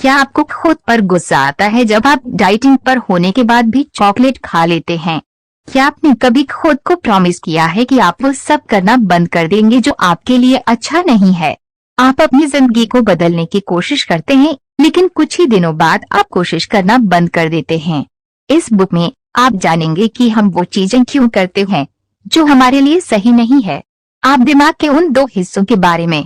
क्या आपको खुद पर गुस्सा आता है जब आप डाइटिंग पर होने के बाद भी चॉकलेट खा लेते हैं? क्या आपने कभी खुद को प्रॉमिस किया है कि आप वो सब करना बंद कर देंगे जो आपके लिए अच्छा नहीं है? आप अपनी जिंदगी को बदलने की कोशिश करते हैं, लेकिन कुछ ही दिनों बाद आप कोशिश करना बंद कर देते हैं। इस बुक में आप जानेंगे कि हम वो चीजें क्यों करते हैं जो हमारे लिए सही नहीं है। आप दिमाग के उन दो हिस्सों के बारे में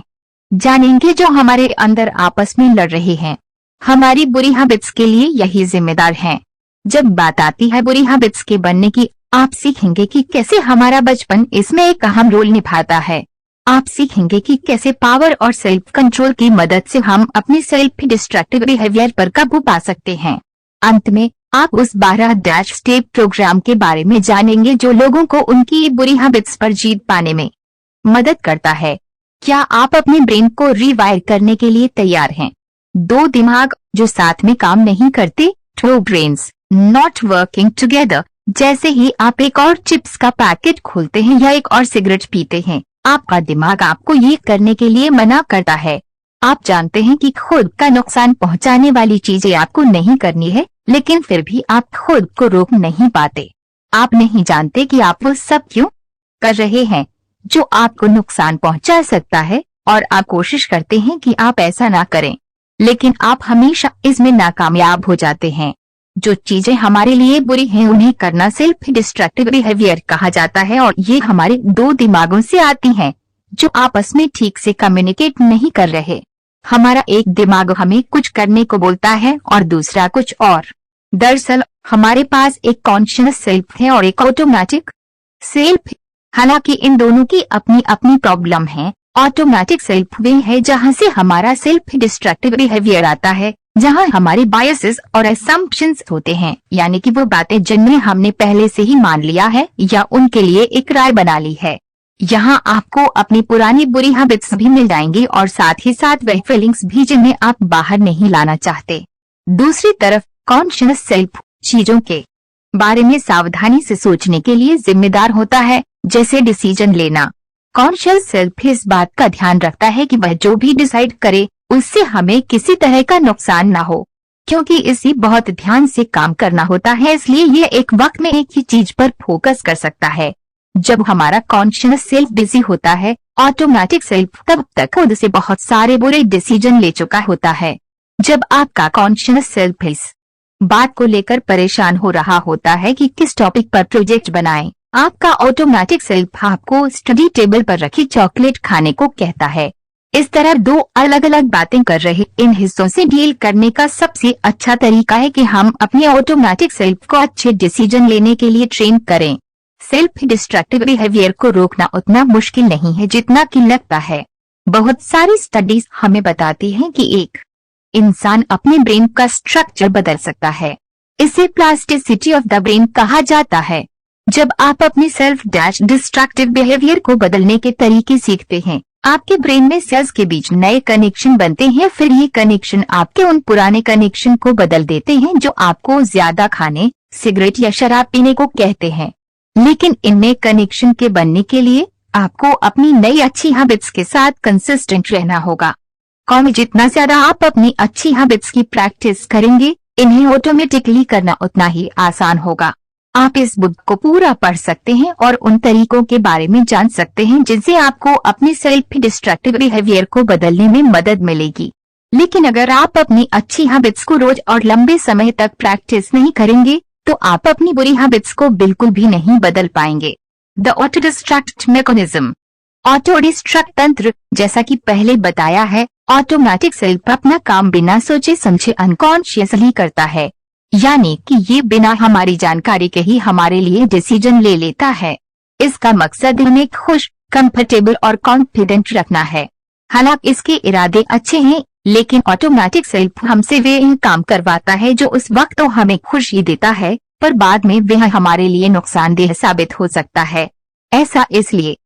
जानेंगे जो हमारे अंदर आपस में लड़ रहे हैं। हमारी बुरी हैबिट्स के लिए यही जिम्मेदार हैं। जब बात आती है बुरी हैबिट्स के बनने की, आप सीखेंगे कि कैसे हमारा बचपन इसमें एक अहम रोल निभाता है। आप सीखेंगे कि कैसे पावर और सेल्फ कंट्रोल की मदद से हम अपने सेल्फ डिस्ट्रक्टिव बिहेवियर पर काबू पा सकते हैं। अंत में आप उस 12 स्टेप प्रोग्राम के बारे में जानेंगे जो लोगों को उनकी बुरी हैबिट्स पर जीत पाने में मदद करता है। क्या आप अपने ब्रेन को रीवायर करने के लिए तैयार हैं? दो दिमाग जो साथ में काम नहीं करते, two brains not working together. जैसे ही आप एक और चिप्स का पैकेट खोलते हैं या एक और सिगरेट पीते हैं, आपका दिमाग आपको ये करने के लिए मना करता है। आप जानते हैं कि खुद का नुकसान पहुंचाने वाली चीजें आपको नहीं करनी है, लेकिन फिर भी आप खुद को रोक नहीं पाते। आप नहीं जानते कि आप वो सब क्यों कर रहे हैं जो आपको नुकसान पहुंचा सकता है, और आप कोशिश करते हैं कि आप ऐसा ना करें, लेकिन आप हमेशा इसमें नाकामयाब हो जाते हैं। जो चीजें हमारे लिए बुरी हैं उन्हें करना सेल्फ डिस्ट्रक्टिव बिहेवियर कहा जाता है, और ये हमारे दो दिमागों से आती हैं जो आपस में ठीक से कम्युनिकेट नहीं कर रहे। हमारा एक दिमाग हमें कुछ करने को बोलता है और दूसरा कुछ और। दरअसल हमारे पास एक कॉन्शियस सेल्फ है और एक ऑटोमेटिक सेल्फ। हालांकि इन दोनों की अपनी अपनी प्रॉब्लम है। ऑटोमेटिक सेल्फ वे है जहां से हमारा सेल्फ डिस्ट्रक्टिव बिहेवियर आता है, जहां हमारे बायसेस और असम्पशंस होते हैं, यानी कि वो बातें जिनमें हमने पहले से ही मान लिया है या उनके लिए एक राय बना ली है। यहाँ आपको अपनी पुरानी बुरी हैबिट्स भी मिल जाएंगी और साथ ही साथ वह फीलिंग्स भी जिन्हें आप बाहर नहीं लाना चाहते। दूसरी तरफ कॉन्शियस सेल्फ चीजों के बारे में सावधानी से सोचने के लिए जिम्मेदार होता है, जैसे डिसीजन लेना। कॉन्शियस सेल्फ इस बात का ध्यान रखता है कि वह जो भी डिसाइड करे उससे हमें किसी तरह का नुकसान ना हो, क्योंकि इसे बहुत ध्यान से काम करना होता है, इसलिए ये एक वक्त में एक ही चीज पर फोकस कर सकता है। जब हमारा कॉन्शियस सेल्फ बिजी होता है, ऑटोमेटिक सेल्फ तब तक खुद से बहुत सारे बुरे डिसीजन ले चुका होता है। जब आपका कॉन्शियस सेल्फ इस बात को लेकर परेशान हो रहा होता है कि किस टॉपिक पर प्रोजेक्ट बनाएं, आपका ऑटोमेटिक सेल्फ आपको स्टडी टेबल पर रखी चॉकलेट खाने को कहता है। इस तरह दो अलग अलग बातें कर रहे इन हिस्सों से डील करने का सबसे अच्छा तरीका है कि हम अपने ऑटोमेटिक सेल्फ को अच्छे डिसीजन लेने के लिए ट्रेन करें। सेल्फ डिस्ट्रक्टिव बिहेवियर को रोकना उतना मुश्किल नहीं है जितना कि लगता है। बहुत सारी स्टडीज हमें बताती हैं कि एक इंसान अपने ब्रेन का स्ट्रक्चर बदल सकता है। इसे प्लास्टिसिटी ऑफ द ब्रेन कहा जाता है। जब आप अपनी सेल्फ डिस्ट्रक्टिव बिहेवियर को बदलने के तरीके सीखते हैं, आपके ब्रेन में सेल्स के बीच नए कनेक्शन बनते हैं। फिर ये कनेक्शन आपके उन पुराने कनेक्शन को बदल देते हैं जो आपको ज्यादा खाने, सिगरेट या शराब पीने को कहते हैं। लेकिन इन नए कनेक्शन के बनने के लिए आपको अपनी नई अच्छी हैबिट्स के साथ कंसिस्टेंट रहना होगा। जितना ज्यादा आप अपनी अच्छी हैबिट्स की प्रैक्टिस करेंगे, इन्हें ऑटोमेटिकली करना उतना ही आसान होगा। आप इस बुक को पूरा पढ़ सकते हैं और उन तरीकों के बारे में जान सकते हैं जिनसे आपको अपनी सेल्फ डिस्ट्रक्टिव बिहेवियर को बदलने में मदद मिलेगी। लेकिन अगर आप अपनी अच्छी हैबिट्स को रोज और लंबे समय तक प्रैक्टिस नहीं करेंगे, तो आप अपनी बुरी हैबिट्स को बिल्कुल भी नहीं बदल पाएंगे। The auto destruct mechanism. Auto destruct तंत्र, जैसा कि पहले बताया है, ऑटोमेटिक सेल्फ अपना काम बिना सोचे समझे अनकॉन्शियसली करता है, यानी कि ये बिना हमारी जानकारी के ही हमारे लिए डिसीजन ले लेता है। इसका मकसद हमें खुश, कंफर्टेबल और कॉन्फिडेंट रखना है। हालांकि इसके इरादे अच्छे हैं, लेकिन ऑटोमेटिक सेल्फ हमसे वे काम करवाता है जो उस वक्त तो हमें खुशी देता है, पर बाद में वह हमारे लिए नुकसानदेह साबित हो सकता है। ऐसा इसलिए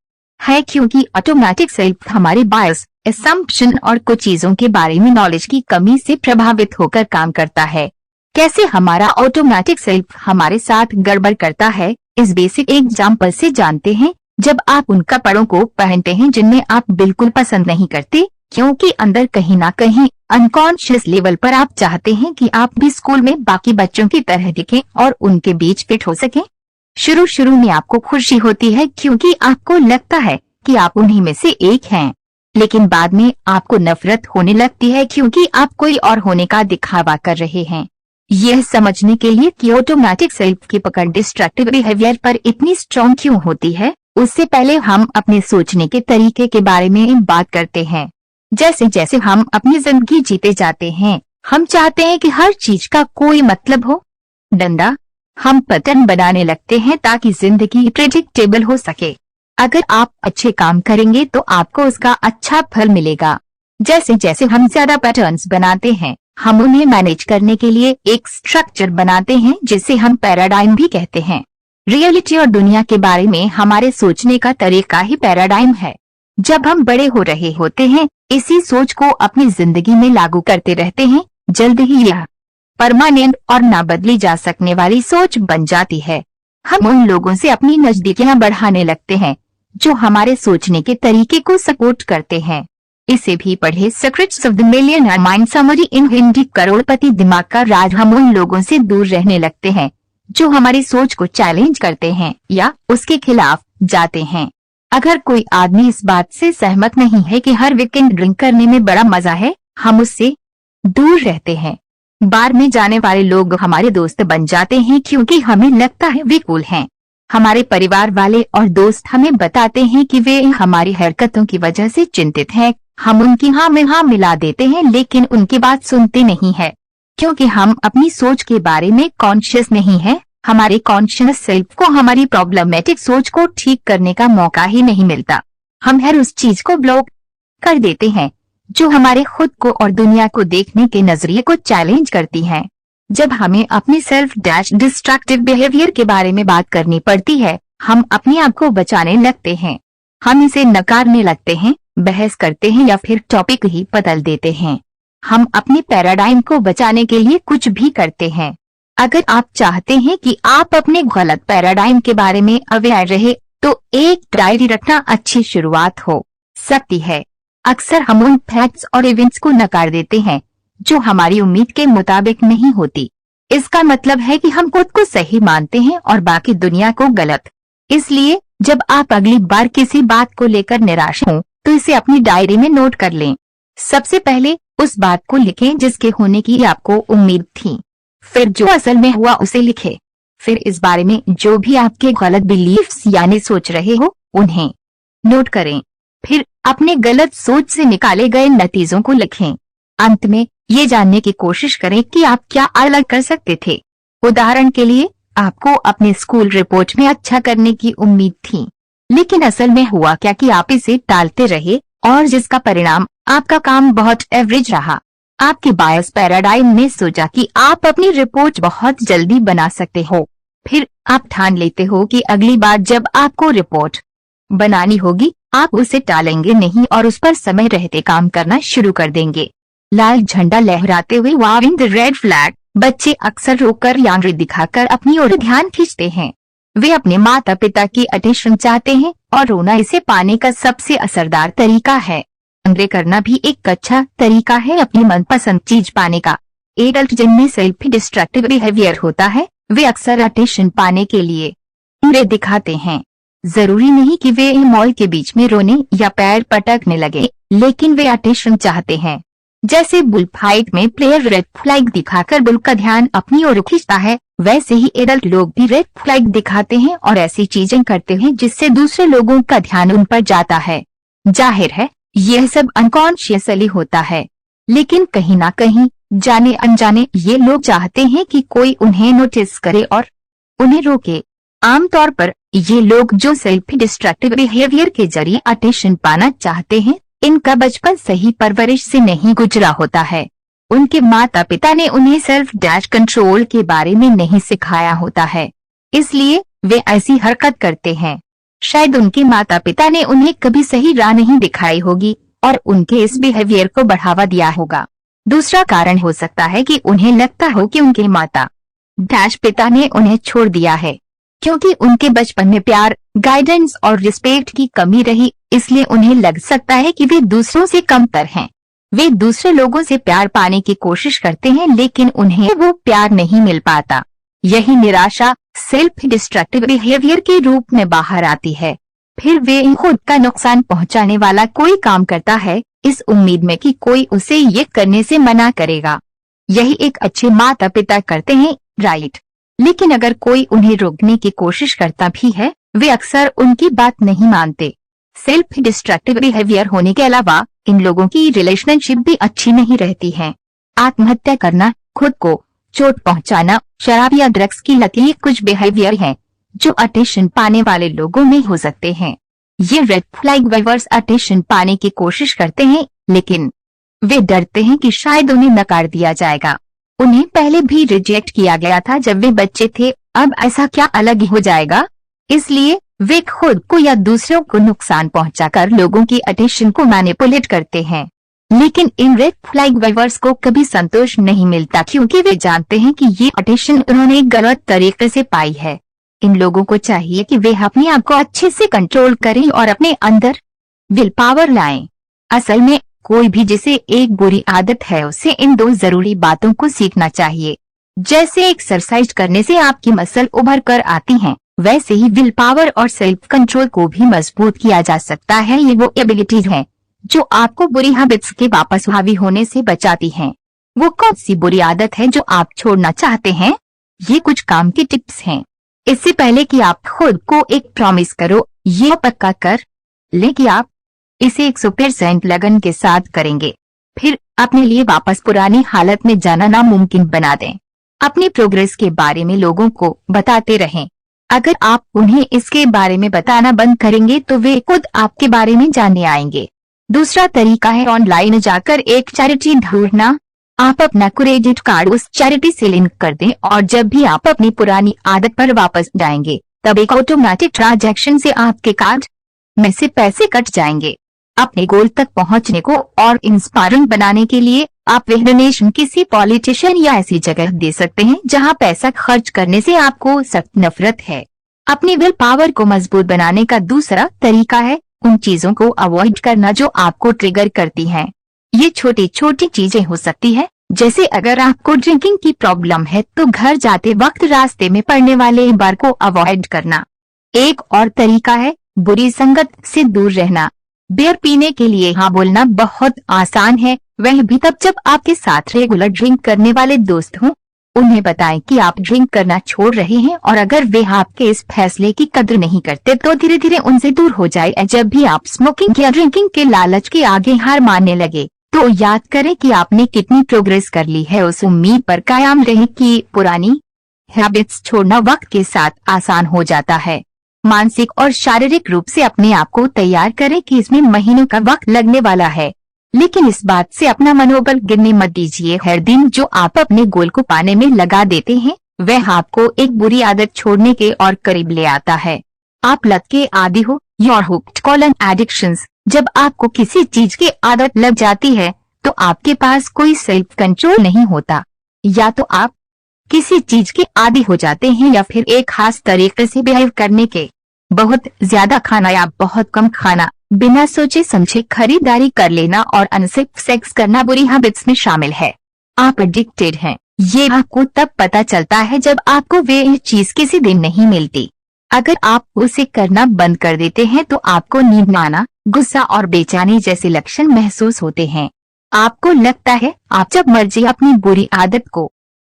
है क्योंकि ऑटोमेटिक सेल्फ हमारे बायस, असम्पशन और कुछ चीजों के बारे में नॉलेज की कमी से प्रभावित होकर काम करता है। कैसे हमारा ऑटोमेटिक सेल्फ हमारे साथ गड़बड़ करता है, इस बेसिक एग्जाम्पल से जानते हैं। जब आप उन कपड़ों को पहनते हैं जिनमें आप बिल्कुल पसंद नहीं करते, क्योंकि अंदर कहीं ना कहीं अनकॉन्शियस लेवल पर आप चाहते हैं कि आप भी स्कूल में बाकी बच्चों की तरह दिखें और उनके बीच फिट हो सके। शुरू शुरू में आपको खुशी होती है क्योंकि आपको लगता है कि आप उन्हीं में से एक हैं, लेकिन बाद में आपको नफरत होने लगती है क्योंकि आप कोई और होने का दिखावा कर रहे हैं। यह समझने के लिए कि ऑटोमेटिक सेल्फ की पकड़ डिस्ट्रक्टिव बिहेवियर पर इतनी स्ट्रॉन्ग क्यों होती है, उससे पहले हम अपने सोचने के तरीके के बारे में बात करते हैं। जैसे जैसे हम अपनी जिंदगी जीते जाते हैं, हम चाहते हैं कि हर चीज का कोई मतलब हो। डंडा हम पैटर्न बनाने लगते हैं ताकि जिंदगी प्रेडिक्टेबल हो सके। अगर आप अच्छे काम करेंगे तो आपको उसका अच्छा फल मिलेगा। जैसे जैसे हम ज्यादा पैटर्न्स बनाते हैं, हम उन्हें मैनेज करने के लिए एक स्ट्रक्चर बनाते हैं जिसे हम पैराडाइम भी कहते हैं। रियलिटी और दुनिया के बारे में हमारे सोचने का तरीका ही पैराडाइम है। जब हम बड़े हो रहे होते हैं, इसी सोच को अपनी जिंदगी में लागू करते रहते हैं। जल्द ही यह परमानेंट और ना बदली जा सकने वाली सोच बन जाती है। हम उन लोगों से अपनी नजदीकियां बढ़ाने लगते हैं जो हमारे सोचने के तरीके को सपोर्ट करते हैं। इसे भी पढ़े secrets of the millionaire mind summary in Hindi. करोड़पति दिमाग का राज। हम उन लोगों से दूर रहने लगते हैं जो हमारी सोच को चैलेंज करते हैं या उसके खिलाफ जाते हैं। अगर कोई आदमी इस बात से सहमत नहीं है कि हर वीकेंड ड्रिंक करने में बड़ा मजा है, हम उससे दूर रहते हैं। बार में जाने वाले लोग हमारे दोस्त बन जाते हैं क्योंकि हमें लगता है वे कूल हैं। हमारे परिवार वाले और दोस्त हमें बताते हैं कि वे हमारी हरकतों की वजह से चिंतित हैं। हम उनकी हाँ में हाँ मिला देते हैं, लेकिन उनकी बात सुनते नहीं है क्योंकि हम अपनी सोच के बारे में कॉन्शियस नहीं है। हमारे कॉन्शियस सेल्फ को हमारी प्रॉब्लमेटिक सोच को ठीक करने का मौका ही नहीं मिलता। हम हर उस चीज को ब्लॉक कर देते हैं जो हमारे खुद को और दुनिया को देखने के नजरिए को चैलेंज करती है। जब हमें अपनी सेल्फ डिस्ट्रक्टिव बिहेवियर के बारे में बात करनी पड़ती है, हम अपने आप को बचाने लगते हैं। हम इसे नकारने लगते हैं, बहस करते हैं या फिर टॉपिक ही बदल देते हैं। हम अपने पैराडाइम को बचाने के लिए कुछ भी करते हैं। अगर आप चाहते हैं कि आप अपने गलत पैराडाइम के बारे में अवेयर रहे, तो एक डायरी रखना अच्छी शुरुआत हो सकती है। अक्सर हम उन फैक्ट्स और इवेंट्स को नकार देते हैं जो हमारी उम्मीद के मुताबिक नहीं होती। इसका मतलब है कि हम खुद को सही मानते हैं और बाकी दुनिया को गलत। इसलिए जब आप अगली बार किसी बात को लेकर निराश हों, तो इसे अपनी डायरी में नोट कर लें। सबसे पहले उस बात को लिखें जिसके होने की आपको उम्मीद थी। फिर जो असल में हुआ उसे लिखें। फिर इस बारे में जो भी आपके गलत बिलीफ्स यानी सोच रहे हो, उन्हें नोट करें। फिर अपने गलत सोच से निकाले गए नतीजों को लिखें। अंत में ये जानने की कोशिश करें कि आप क्या अलग कर सकते थे। उदाहरण के लिए, आपको अपने स्कूल रिपोर्ट में अच्छा करने की उम्मीद थी, लेकिन असल में हुआ क्या कि आप इसे टालते रहे और जिसका परिणाम आपका काम बहुत एवरेज रहा। आपके बायस पैराडाइम ने सोचा कि आप अपनी रिपोर्ट बहुत जल्दी बना सकते हो। फिर आप ठान लेते हो कि अगली बार जब आपको रिपोर्ट बनानी होगी, आप उसे टालेंगे नहीं और उस पर समय रहते काम करना शुरू कर देंगे। लाल झंडा लहराते हुए वाविंग द रेड फ्लैग। बच्चे अक्सर रोकर या दिखाकर अपनी ओर ध्यान खींचते हैं। वे अपने माता पिता की अटेंशन चाहते हैं और रोना इसे पाने का सबसे असरदार तरीका है। अंग्रे करना भी एक अच्छा तरीका है अपनी मनपसंद चीज पाने का। एडल्ट जिनमें सेल्फ डिस्ट्रक्टिव बिहेवियर होता है, वे अक्सर अटेंशन पाने के लिए अंग्रे दिखाते हैं। जरूरी नहीं कि वे मॉल के बीच में रोने या पैर पटकने लगे, लेकिन वे अटेंशन चाहते हैं। जैसे बुल फाइट में प्लेयर रेड फ्लैग दिखाकर बुल का ध्यान अपनी ओर खींचता है, वैसे ही एडल्ट लोग भी रेड फ्लैग दिखाते हैं और ऐसी चीजें करते हैं जिससे दूसरे लोगों का ध्यान उन पर जाता है। जाहिर है यह सब अनकॉन्शियसली होता है, लेकिन कहीं ना कहीं जाने अनजाने ये लोग चाहते हैं कि कोई उन्हें नोटिस करे और उन्हें रोके। आमतौर पर ये लोग जो सेल्फ डिस्ट्रक्टिव बिहेवियर के जरिए अटेंशन पाना चाहते हैं, इनका बचपन सही परवरिश से नहीं गुजरा होता है। उनके माता पिता ने उन्हें सेल्फ कंट्रोल के बारे में नहीं सिखाया होता है, इसलिए वे ऐसी हरकत करते हैं। शायद उनके माता पिता ने उन्हें कभी सही राह नहीं दिखाई होगी और उनके इस बिहेवियर को बढ़ावा दिया होगा। दूसरा कारण हो सकता है कि उन्हें लगता हो कि उनके माता पिता ने उन्हें छोड़ दिया है। क्योंकि उनके बचपन में प्यार, गाइडेंस और रिस्पेक्ट की कमी रही, इसलिए उन्हें लग सकता है कि वे दूसरों से कमतर हैं। वे दूसरे लोगों से प्यार पाने की कोशिश करते हैं लेकिन उन्हें वो प्यार नहीं मिल पाता। यही निराशा सेल्फ डिस्ट्रक्टिव बिहेवियर के रूप में बाहर आती है। फिर वे खुद का नुकसान पहुंचाने वाला कोई काम करता है, इस उम्मीद में कि कोई उसे ये करने से मना करेगा। यही एक अच्छे माता पिता करते हैं, राइट? लेकिन अगर कोई उन्हें रोकने की कोशिश करता भी है, वे अक्सर उनकी बात नहीं मानते। सेल्फ डिस्ट्रक्टिव बिहेवियर होने के अलावा इन लोगों की रिलेशनशिप भी अच्छी नहीं रहती है। आत्महत्या करना, खुद को चोट पहुंचाना, शराब या ड्रग्स की लत, ये कुछ बिहेवियर हैं जो अटेंशन पाने वाले लोगों में हो सकते हैं। ये रेड फ्लैग वीवर्स अटेंशन पाने की कोशिश करते हैं लेकिन वे डरते हैं कि शायद उन्हें नकार दिया जाएगा। उन्हें पहले भी रिजेक्ट किया गया था जब वे बच्चे थे, अब ऐसा क्या अलग हो जाएगा? इसलिए वे खुद को या दूसरों को नुकसान पहुंचाकर लोगों की अटेंशन को मैनिपुलेट करते हैं। लेकिन इन रेड फ्लैग वीवर्स को कभी संतोष नहीं मिलता क्योंकि वे जानते हैं कि ये अटेंशन उन्होंने गलत तरीके से पाई है। इन लोगों को चाहिए कि वे अपने आप को अच्छे से कंट्रोल करें और अपने अंदर विल पावर लाएं। असल में कोई भी जिसे एक बुरी आदत है उसे इन दो जरूरी बातों को सीखना चाहिए। जैसे एक्सरसाइज करने से आपकी मसल उभर कर आती हैं, वैसे ही विल पावर और सेल्फ कंट्रोल को भी मजबूत किया जा सकता है। ये वो एबिलिटीज हैं जो आपको बुरी हैबिट्स के वापस हावी होने से बचाती हैं। वो कौन सी बुरी आदत है जो आप छोड़ना चाहते हैं? ये कुछ काम की टिप्स हैं। इससे पहले कि आप खुद को एक प्रॉमिस करो, ये पक्का कर लें कि आप इसे 100% लगन के साथ करेंगे। फिर अपने लिए वापस पुरानी हालत में जाना नामुमकिन बना दें। अपनी प्रोग्रेस के बारे में लोगों को बताते रहें। अगर आप उन्हें इसके बारे में बताना बंद करेंगे तो वे खुद आपके बारे में जानने आएंगे। दूसरा तरीका है ऑनलाइन जाकर एक चैरिटी ढूंढना। आप अपना क्रेडिट कार्ड उस चैरिटी से लिंक कर दें और जब भी आप अपनी पुरानी आदत पर वापस जाएंगे तब एक ऑटोमेटिक ट्रांजैक्शन से आपके कार्ड में से पैसे कट जाएंगे। अपने गोल तक पहुंचने को और इंस्पायरिंग बनाने के लिए आप वह डोनेशन किसी पॉलिटिशियन या ऐसी जगह दे सकते हैं जहां पैसा खर्च करने से आपको सख्त नफरत है। अपनी विल पावर को मजबूत बनाने का दूसरा तरीका है उन चीजों को अवॉइड करना जो आपको ट्रिगर करती हैं। ये छोटी छोटी चीजें हो सकती है, जैसे अगर आपको ड्रिंकिंग की प्रॉब्लम है तो घर जाते वक्त रास्ते में पड़ने वाले बार को अवॉइड करना। एक और तरीका है बुरी संगत से दूर रहना। बियर पीने के लिए हाँ बोलना बहुत आसान है, वह भी तब जब आपके साथ रेगुलर ड्रिंक करने वाले दोस्त हों। उन्हें बताएं कि आप ड्रिंक करना छोड़ रहे हैं और अगर वे आपके इस फैसले की कद्र नहीं करते तो धीरे धीरे उनसे दूर हो जाए। जब भी आप स्मोकिंग या ड्रिंकिंग के लालच के आगे हार मानने लगे तो याद करें कि आपने कितनी प्रोग्रेस कर ली है। उस उम्मीद पर कायम रहें कि पुरानी हैबिट्स छोड़ना वक्त के साथ आसान हो जाता है। मानसिक और शारीरिक रूप से अपने आप को तैयार करें कि इसमें महीनों का वक्त लगने वाला है, लेकिन इस बात से अपना मनोबल गिरने मत दीजिए। हर दिन जो आप अपने गोल को पाने में लगा देते हैं वह आपको एक बुरी आदत छोड़ने के और करीब ले आता है। आप लत के आदी हो, योर हुक्ड कॉलन एडिक्शंस। जब आपको किसी चीज की आदत लग जाती है तो आपके पास कोई सेल्फ कंट्रोल नहीं होता। या तो आप किसी चीज के आदी हो जाते हैं या फिर एक खास तरीके से बिहेव करने के। बहुत ज्यादा खाना या बहुत कम खाना, बिना सोचे समझे खरीदारी कर लेना और अनसेफ सेक्स करना बुरी हैबिट्स में शामिल है। आप एडिक्टेड हैं, ये आपको तब पता चलता है जब आपको वे चीज किसी दिन नहीं मिलती। अगर आप उसे करना बंद कर देते हैं तो आपको नींद न आना, गुस्सा और बेचैनी जैसे लक्षण महसूस होते हैं। आपको लगता है आप जब मर्जी अपनी बुरी आदत को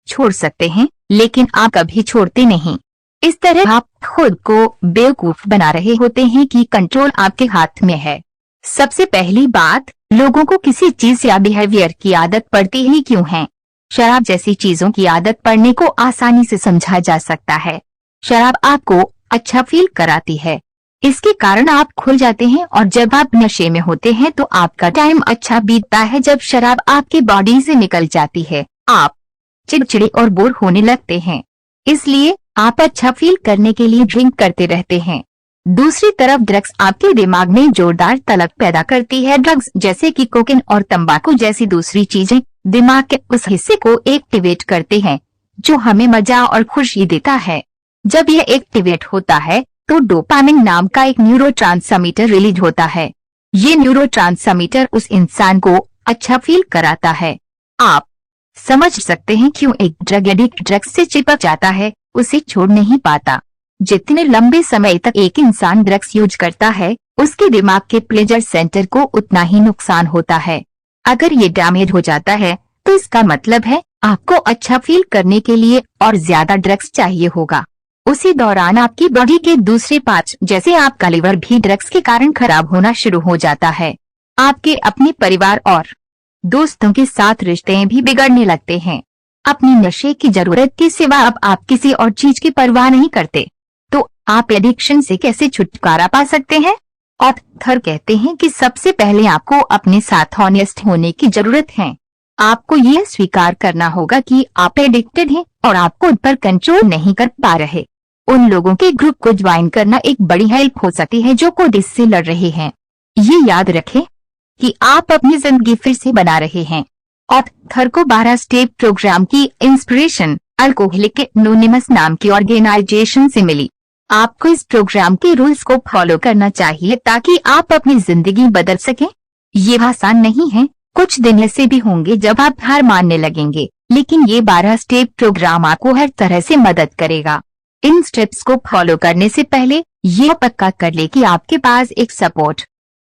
छोड़ सकते हैं, लेकिन आप कभी छोड़ते नहीं। इस तरह आप खुद को बेवकूफ बना रहे होते हैं कि कंट्रोल आपके हाथ में है। सबसे पहली बात, लोगों को किसी चीज या बिहेवियर की आदत पड़ती ही क्यों है? शराब जैसी चीजों की आदत पड़ने को आसानी से समझा जा सकता है। शराब आपको अच्छा फील कराती है, इसके कारण आप खुल जाते हैं और जब आप नशे में होते हैं तो आपका टाइम अच्छा बीतता है। जब शराब आपके बॉडी से निकल जाती है आप चिड़चिड़े और बोर होने लगते हैं, इसलिए आप अच्छा फील करने के लिए ड्रिंक करते रहते हैं। दूसरी तरफ ड्रग्स आपके दिमाग में जोरदार तलब पैदा करती है। ड्रग्स जैसे कि कोकेन और तंबाकू जैसी दूसरी चीजें दिमाग के उस हिस्से को एक्टिवेट करते हैं जो हमें मजा और खुशी देता है। जब यह एक्टिवेट होता है तो डोपामिन नाम का एक न्यूरोट्रांसमीटर रिलीज होता है। ये न्यूरोट्रांसमीटर उस इंसान को अच्छा फील कराता है। आप समझ सकते हैं क्यों एक ड्रग एडिक्ट ड्रग्स से चिपक जाता है, उसे छोड़ नहीं पाता। जितने लंबे समय तक एक इंसान ड्रग्स यूज करता है, उसके दिमाग के प्लेजर सेंटर को उतना ही नुकसान होता है। अगर ये डैमेज हो जाता है तो इसका मतलब है आपको अच्छा फील करने के लिए और ज्यादा ड्रग्स चाहिए होगा। उसी दौरान आपकी बॉडी के दूसरे पार्ट्स जैसे आपका लिवर भी ड्रग्स के कारण खराब होना शुरू हो जाता है। आपके अपने परिवार और दोस्तों के साथ रिश्ते भी बिगड़ने लगते हैं। अपनी नशे की जरूरत के सिवा अब आप किसी और चीज की परवाह नहीं करते। तो आप एडिक्शन से कैसे छुटकारा पा सकते हैं? ऑथर कहते हैं कि सबसे पहले आपको अपने साथ ऑनेस्ट होने की जरूरत है। आपको यह स्वीकार करना होगा कि आप एडिक्टेड हैं और आप खुद पर कंट्रोल नहीं कर पा रहे। उन लोगों के ग्रुप को ज्वाइन करना एक बड़ी हेल्प हो सकती है जो खुद इससे लड़ रहे हैं। ये याद रखें कि आप अपनी जिंदगी फिर से बना रहे हैं। ऑथर को 12 स्टेप प्रोग्राम की इंस्पिरेशन अल्कोहलिक एनोनिमस नाम की ऑर्गेनाइजेशन से मिली। आपको इस प्रोग्राम के रूल्स को फॉलो करना चाहिए ताकि आप अपनी जिंदगी बदल सकें। ये आसान नहीं है, कुछ दिन ऐसे भी होंगे जब आप हार मानने लगेंगे, लेकिन ये 12 स्टेप प्रोग्राम आपको हर तरह से मदद करेगा। इन स्टेप्स को फॉलो करने से पहले यह पक्का कर ले कि आपके पास एक सपोर्ट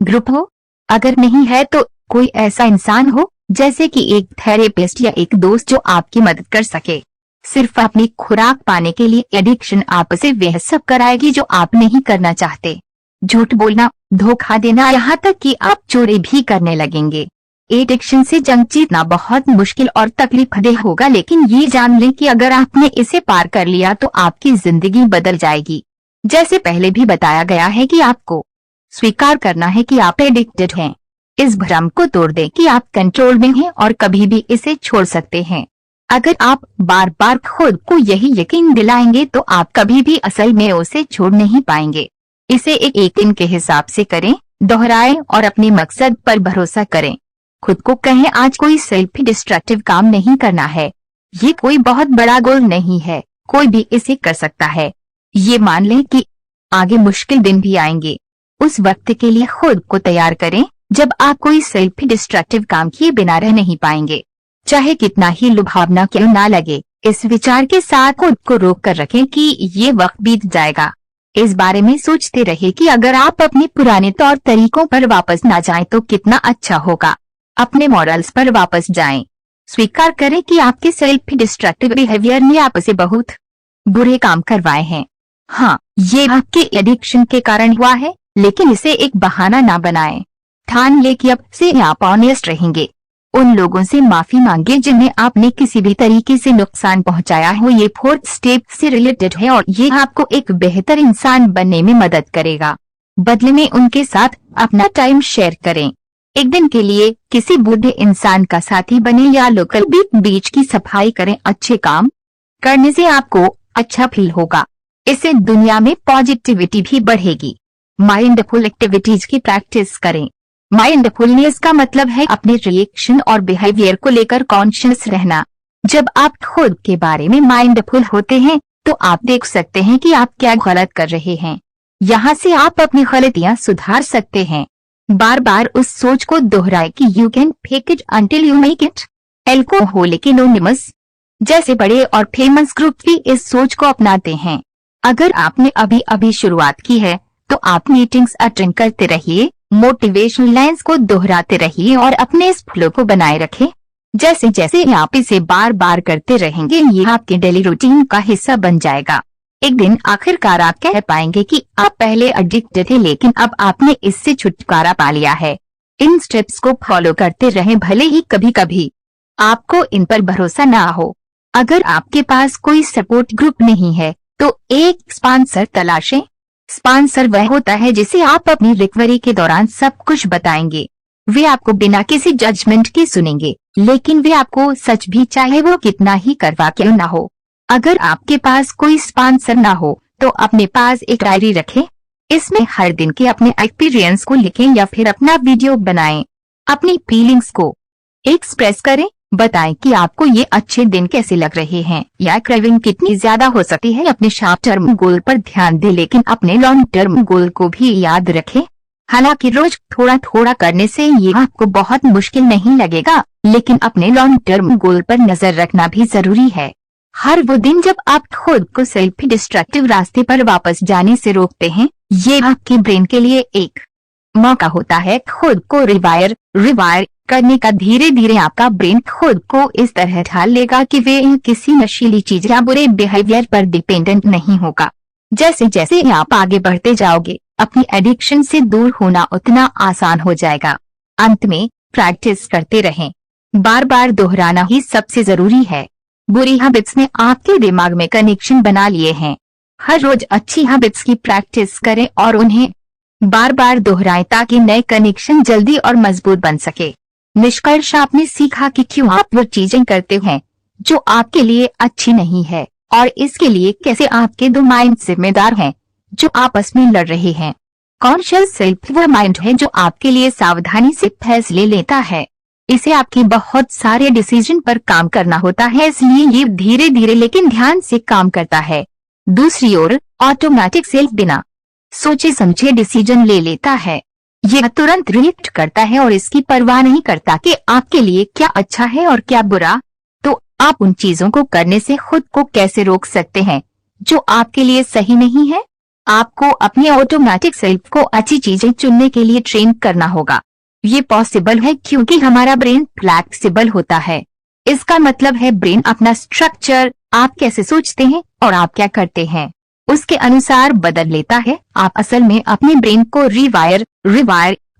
ग्रुप हो। अगर नहीं है तो कोई ऐसा इंसान हो जैसे कि एक थेरेपिस्ट या एक दोस्त जो आपकी मदद कर सके। सिर्फ अपनी खुराक पाने के लिए एडिक्शन आपसे वह सब कराएगी जो आप नहीं करना चाहते। झूठ बोलना, धोखा देना, यहाँ तक कि आप चोरी भी करने लगेंगे। एडिक्शन से जंग जीतना बहुत मुश्किल और तकलीफदेह होगा, लेकिन ये जान लें कि अगर आपने इसे पार कर लिया तो आपकी जिंदगी बदल जाएगी। जैसे पहले भी बताया गया है कि आपको स्वीकार करना है कि आप एडिक्टेड हैं। इस भ्रम को तोड़ दें कि आप कंट्रोल में हैं और कभी भी इसे छोड़ सकते हैं। अगर आप बार बार खुद को यही यकीन दिलाएंगे तो आप कभी भी असल में उसे छोड़ नहीं पाएंगे। इसे एक दिन के हिसाब से करें, दोहराएं और अपने मकसद पर भरोसा करें। खुद को कहें आज कोई सेल्फ डिस्ट्रक्टिव काम नहीं करना है। ये कोई बहुत बड़ा गोल नहीं है, कोई भी इसे कर सकता है। ये मान लें कि आगे मुश्किल दिन भी आएंगे। उस वक्त के लिए खुद को तैयार करें जब आप कोई सेल्फ डिस्ट्रक्टिव काम किए बिना रह नहीं पाएंगे, चाहे कितना ही लुभावना क्यों ना लगे। इस विचार के साथ खुद को रोक कर रखें कि ये वक्त बीत जाएगा। इस बारे में सोचते रहे कि अगर आप अपने पुराने तौर तरीकों पर वापस ना जाएं तो कितना अच्छा होगा। अपने मॉडल्स पर वापस जाएं। स्वीकार करें कि आपके सेल्फ डिस्ट्रक्टिव बिहेवियर ने आपसे बहुत बुरे काम करवाए हैं। हाँ, ये आपके एडिक्शन के कारण हुआ है, लेकिन इसे एक बहाना ना बनाएं। ठान ले कि अब से आप ऑनेस्ट रहेंगे। उन लोगों से माफी मांगे जिन्हें आपने किसी भी तरीके से नुकसान पहुंचाया हो। ये 4th स्टेप से रिलेटेड है और ये आपको एक बेहतर इंसान बनने में मदद करेगा। बदले में उनके साथ अपना टाइम शेयर करें। एक दिन के लिए किसी बूढ़े इंसान का साथी बने या लोकल बीच की सफाई करें। अच्छे काम करने से आपको अच्छा फील होगा। इससे दुनिया में पॉजिटिविटी भी बढ़ेगी। माइंडफुल एक्टिविटीज की प्रैक्टिस करें। माइंडफुलनेस का मतलब है अपने रिएक्शन और बिहेवियर को लेकर कॉन्शियस रहना। जब आप खुद के बारे में माइंडफुल होते हैं तो आप देख सकते हैं कि आप क्या गलत कर रहे हैं। यहाँ से आप अपनी गलतियाँ सुधार सकते हैं। बार बार उस सोच को दोहराए कि you can fake it until you make it. Alcoholic anonymous जैसे बड़े और फेमस ग्रुप भी इस सोच को अपनाते हैं। अगर आपने अभी अभी शुरुआत की है तो आप मीटिंग्स अटेंड करते रहिए, मोटिवेशनल लाइंस को दोहराते रहिए और अपने इस फ्लो को बनाए रखें। जैसे जैसे आप इसे बार बार करते रहेंगे ये आपके डेली रूटीन का हिस्सा बन जाएगा। एक दिन आखिरकार आप कह पाएंगे कि आप पहले एडिक्टेड थे लेकिन अब आपने इससे छुटकारा पा लिया है। इन स्टेप्स को फॉलो करते रहें, भले ही कभी कभी आपको इन पर भरोसा ना हो। अगर आपके पास कोई सपोर्ट ग्रुप नहीं है तो एक स्पॉन्सर तलाशें। स्पॉन्सर वह होता है जिसे आप अपनी रिकवरी के दौरान सब कुछ बताएंगे। वे आपको बिना किसी जजमेंट के सुनेंगे, लेकिन वे आपको सच भी चाहे वो कितना ही करवा क्यों ना हो। अगर आपके पास कोई स्पॉन्सर ना हो तो अपने पास एक डायरी रखें। इसमें हर दिन के अपने एक्सपीरियंस को लिखें या फिर अपना वीडियो बनाएं। अपनी फीलिंग्स को एक्सप्रेस करें। बताएं कि आपको ये अच्छे दिन कैसे लग रहे हैं या क्रेविंग कितनी ज्यादा हो सकती है। अपने शॉर्ट टर्म गोल पर ध्यान दें, लेकिन अपने लॉन्ग टर्म गोल को भी याद रखें। हालांकि रोज थोड़ा थोड़ा करने से ये आपको बहुत मुश्किल नहीं लगेगा, लेकिन अपने लॉन्ग टर्म गोल पर नजर रखना भी जरूरी है। हर वो दिन जब आप खुद को सेल्फ डिस्ट्रक्टिव रास्ते पर वापस जाने से रोकते हैं, ये आपके ब्रेन के लिए एक मौका होता है खुद को रिवायर करने का। धीरे धीरे आपका ब्रेन खुद को इस तरह ढाल लेगा कि वे किसी नशीली चीज या बुरे बिहेवियर पर डिपेंडेंट नहीं होगा। जैसे जैसे आप आगे बढ़ते जाओगे, अपनी एडिक्शन से दूर होना उतना आसान हो जाएगा। अंत में प्रैक्टिस करते रहें, बार बार दोहराना ही सबसे जरूरी है। बुरी हैबिट्स ने आपके दिमाग में कनेक्शन बना लिए हैं। हर रोज अच्छी हैबिट्स की प्रैक्टिस करें और उन्हें बार बार दोहराएं ताकि नए कनेक्शन जल्दी और मजबूत बन सके। निष्कर्ष, आपने सीखा कि क्यों आप वो चीजें करते हैं जो आपके लिए अच्छी नहीं है, और इसके लिए कैसे आपके दो माइंड जिम्मेदार हैं जो आपस में लड़ रहे हैं। कॉन्शियस सेल्फ वो माइंड है जो आपके लिए सावधानी से फैसले लेता है। इसे आपके बहुत सारे डिसीजन पर काम करना होता है, इसलिए ये धीरे धीरे लेकिन ध्यान से काम करता है। दूसरी ओर ऑटोमेटिक सेल्फ बिना सोचे समझे डिसीजन ले लेता है। यह तुरंत रिएक्ट करता है और इसकी परवाह नहीं करता कि आपके लिए क्या अच्छा है और क्या बुरा। तो आप उन चीजों को करने से खुद को कैसे रोक सकते हैं जो आपके लिए सही नहीं है। आपको अपने ऑटोमेटिक सेल्फ को अच्छी चीजें चुनने के लिए ट्रेन करना होगा। ये पॉसिबल है क्योंकि हमारा ब्रेन फ्लेक्सिबल होता है। इसका मतलब है ब्रेन अपना स्ट्रक्चर, आप कैसे सोचते हैं और आप क्या करते हैं, उसके अनुसार बदल लेता है। आप असल में अपने ब्रेन को रिवायर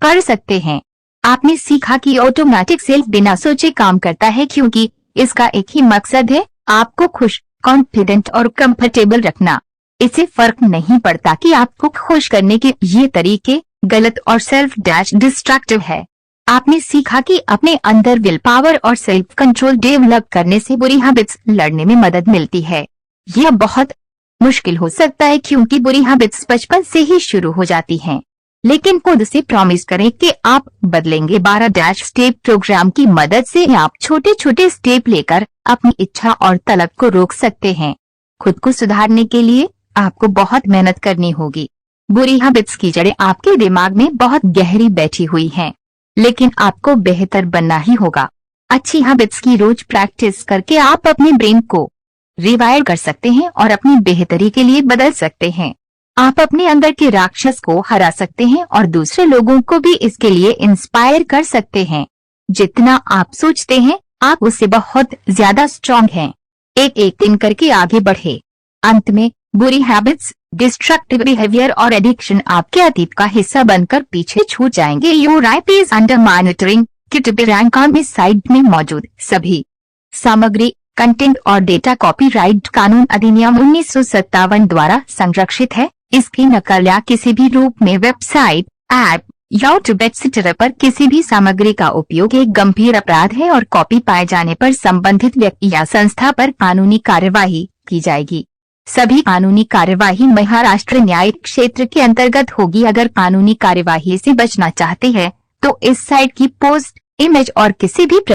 कर सकते हैं। आपने सीखा कि ऑटोमेटिक सेल्फ बिना सोचे काम करता है क्योंकि इसका एक ही मकसद है, आपको खुश, कॉन्फिडेंट और कंफर्टेबल रखना। इससे फर्क नहीं पड़ता कि आपको खुश करने के ये तरीके गलत और सेल्फ डिस्ट्रक्टिव है। आपने सीखा कि अपने अंदर विल पावर और सेल्फ कंट्रोल डेवलप करने से बुरी हैबिट्स लड़ने में मदद मिलती है। यह बहुत मुश्किल हो सकता है क्योंकि बुरी हैबिट्स बचपन से ही शुरू हो जाती हैं, लेकिन खुद से प्रॉमिस करें कि आप बदलेंगे। 12 स्टेप प्रोग्राम की मदद से आप छोटे छोटे स्टेप लेकर अपनी इच्छा और तलब को रोक सकते हैं। खुद को सुधारने के लिए आपको बहुत मेहनत करनी होगी। बुरी हैबिट्स की जड़ें आपके दिमाग में बहुत गहरी बैठी हुई हैं, लेकिन आपको बेहतर बनना ही होगा। अच्छी हैबिट्स की रोज प्रैक्टिस करके आप अपने ब्रेन को रिवायर कर सकते हैं और अपनी बेहतरी के लिए बदल सकते हैं। आप अपने अंदर के राक्षस को हरा सकते हैं और दूसरे लोगों को भी इसके लिए इंस्पायर कर सकते हैं। जितना आप सोचते हैं आप उससे बहुत ज्यादा स्ट्रांग हैं। एक एक दिन करके आगे बढ़े। अंत में बुरी हैबिट्स, डिस्ट्रक्टिव बिहेवियर और एडिक्शन आपके अतीत का हिस्सा बनकर पीछे छूट जाएंगे। Your IP is under monitoring. में साइट में मौजूद सभी सामग्री, कंटेंट और डेटा कॉपीराइट कानून अधिनियम 1957 द्वारा संरक्षित है। इसकी नकल या किसी भी रूप में वेबसाइट, ऐप या यूट्यूब एक्सेट्रा पर किसी भी सामग्री का उपयोग एक गंभीर अपराध है और कॉपी पाए जाने पर संबंधित व्यक्ति या संस्था पर कानूनी कार्यवाही की जाएगी। सभी कानूनी कार्यवाही महाराष्ट्र न्यायिक क्षेत्र के अंतर्गत होगी। अगर कानूनी कार्यवाही से बचना चाहते हैं तो इस साइट की पोस्ट, इमेज और किसी भी